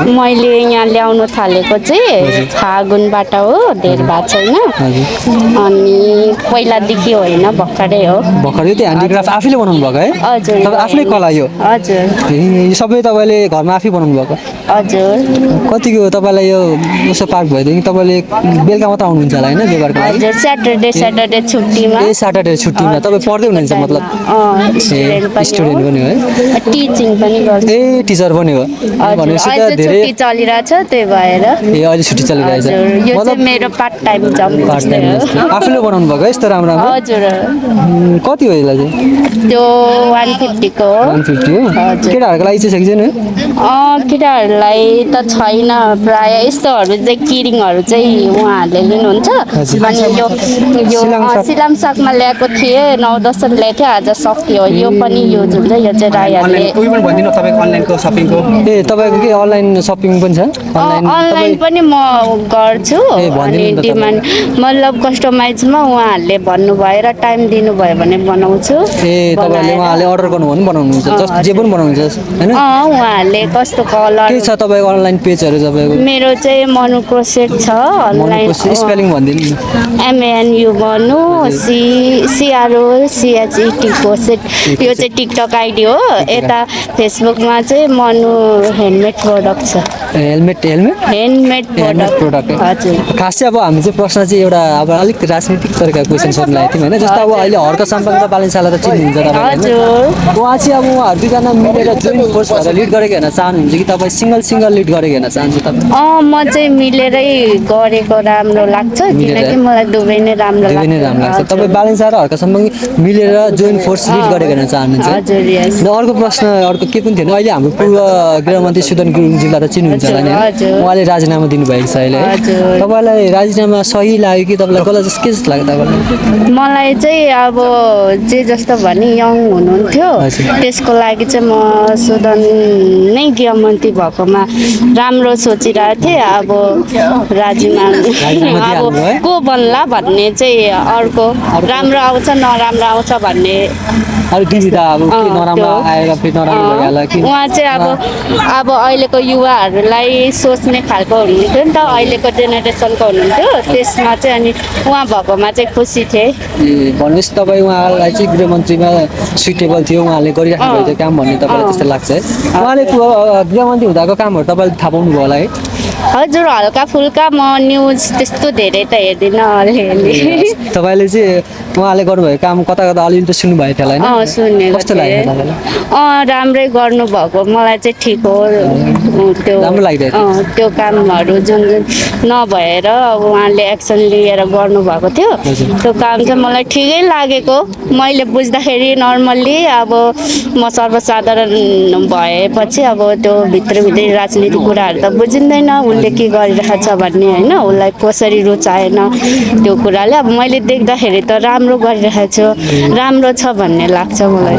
मैले यहाँ ल्याउनु थालेको चाहिँ फागुनबाट हो, धेर भएको छैन। अनि पहिलादेखि होइन, भर्खरै हो। भर्खरै त्यो ह्यान्डिक्राफ्ट आफैले बनाउनु भएको है? हजुर। तपाईँ आफ्नै कला यो? हजुर। यो सबै तपाईँले घरमा आफै बनाउनु भएको? हजुर। कतिको तपाईँलाई यो उसो पार्क भइदियो कि तपाईँले बेलुका मात्र आउनुहुन्छ होला होइन व्यवहारको लागि? हजुर, स्याटरडे छुट्टीमा। ए स्याटरडे छुट्टीमा तपाईँ पढ्दै हुनुहुन्छ मतलब? स्टुडेन्ट पनि हो है? टिचिङ पनि गर्छु। ए टिचर पनि हो भनेपछि त धेरै छुट्टी चलिरहेछ, त्यही भएर। ए अहिले छुट्टी चलिरहेछ यो चाहिँ मेरो पार्ट टाइम जब आफूले बनाउनु भएको है यस्तो राम्रो राम्रो? हजुर। कति हो यसलाई चाहिँ? त्यो 150 को हो। 150 हो? केटाहरूको लागि चाहिँ छैन? केटाहरूलाई त छैन प्राय। यस्तोहरू चाहिँ किरिङहरू चाहिँ उहाँहरूले लिनुहुन्छ। अनि यो सिलाम सागमा ल्याएको थिएँ, 9-10 ल्याएको थिएँ, आज सकियो। यो पनि युज हुन्छ, यो चाहिँ राईहरूले। ए तपाईँको के अनलाइन सपिङ पनि छ? अनलाइन पनि म गर्छु। अनि डिमान्ड मतलब कस्टमाइजमा उहाँहरूले भन्नुभयो र टाइम दिनुभयो भने बनाउँछु। ए तपाईँले उहाँले अर्डर गर्नुभयो भने बनाउनुहुन्छ? जस्तो जे पनि बनाउनुहुन्छ होइन? उहाँहरूले कस्तो कलर के छ तपाईँको अनलाइन पेजहरू तपाईँको? मेरो चाहिँ मनु क्रोसेट छ अनलाइन। स्पेलिङ भनिदिनु। MANU Manu CROCHET क्रोसेट। यो चाहिँ टिकटक आइडी हो। यता फेसबुकमा चाहिँ मनु ह्यान्डमेड प्रोडक्ट छ। Handmade product. हजुर। खास चाहिँ अब हामी चाहिँ प्रश्न चाहिँ एउटा अब अलिक राजनीतिक तरिकाको क्वेसन सोध्न लागेको थियौँ होइन? जस्तो अब अहिले हर्क साम्पाङ र बालेन शाला त चिन्नुहुन्छ तपाईँ? हजुर। उहाँ चाहिँ अब उहाँहरू दुईजना मिलेर जोइन्ट फोर्स भएर लिड गरेको हेर्न चाहनुहुन्छ कि तपाईँ सिङ्गल लिड गरेको हेर्न चाहन्छु तपाईँ? म चाहिँ मिलेरै गरेको राम्रो लाग्छ, किनकि मलाई दुवै नै राम्रो लाग्छ। तपाईँ बालेन शाला र हर्क साम्पाङ मिलेर जोइन्ट फोर्स लिड गरेको हेर्न चाहनुहुन्छ? हजुर। अर्को प्रश्न अर्को के पनि थिएन, अहिले हाम्रो पूर्व गृहमन्त्री सुदन गुरुङजीलाई त चिन्नुहुन्छ होला नि? उहाँले राजीनामा दिनुभएको छ अहिले। तपाईँलाई राजीनामा सही लाग्यो कि तपाईँलाई गलत के जस्तो लाग्यो तपाईँलाई? मलाई चाहिँ अब जे जस्तो भने यङ हुनुहुन्थ्यो, त्यसको लागि चाहिँ म सुदन नै गृहमन्त्री भएकोमा राम्रो सोचिरहेको थिएँ। अब राजीनामा अब को बन्ला भन्ने चाहिँ अर्को राम्रो आउँछ नराम्रो आउँछ भन्ने। उहाँ चाहिँ अब अहिलेको युवाहरूलाई सोच्ने खालको हुनुहुन्थ्यो नि त, अहिलेको जेनेरेसनको हुनुहुन्थ्यो, त्यसमा चाहिँ अनि उहाँ भएकोमा चाहिँ खुसी थिएँ। भन्नुहोस् तपाईँ उहाँलाई चाहिँ गृहमन्त्रीमा सुइटेबल थियो, उहाँले गरिराख्नु भएको थियो काम भन्ने तपाईँलाई त्यस्तो लाग्छ है? उहाँले गृहमन्त्री हुँदाको कामहरू तपाईँले थाहा पाउनुभयो होला है? हजुर, हल्का फुल्का म न्युज त्यस्तो धेरै त हेर्दिनँ अलिअलि। तपाईँले चाहिँ उहाँले गर्नुभएको काम कता कता अलिअलि त सुन्नुभएको थियो होला होइन? सुनेको कस्तो लाग्यो तपाईँलाई? राम्रै गर्नुभएको मलाई चाहिँ ठिक हो। त्यो राम्रो लाग्यो त्यो कामहरू जुन नभएर उहाँले एक्सन लिएर गर्नुभएको थियो, त्यो काम चाहिँ मलाई ठिकै लागेको। मैले बुझ्दाखेरि नर्मल्ली अब म सर्वसाधारण भएपछि अब त्यो भित्रभित्रै राजनीतिक कुराहरू त बुझिँदैन, उसले के गरिरहेको छ भन्ने होइन, उसलाई कसरी रुचाएन त्यो कुराले। अब मैले देख्दाखेरि त राम्रो गरिरहेको छु, राम्रो छ भन्ने लाग्छ मलाई।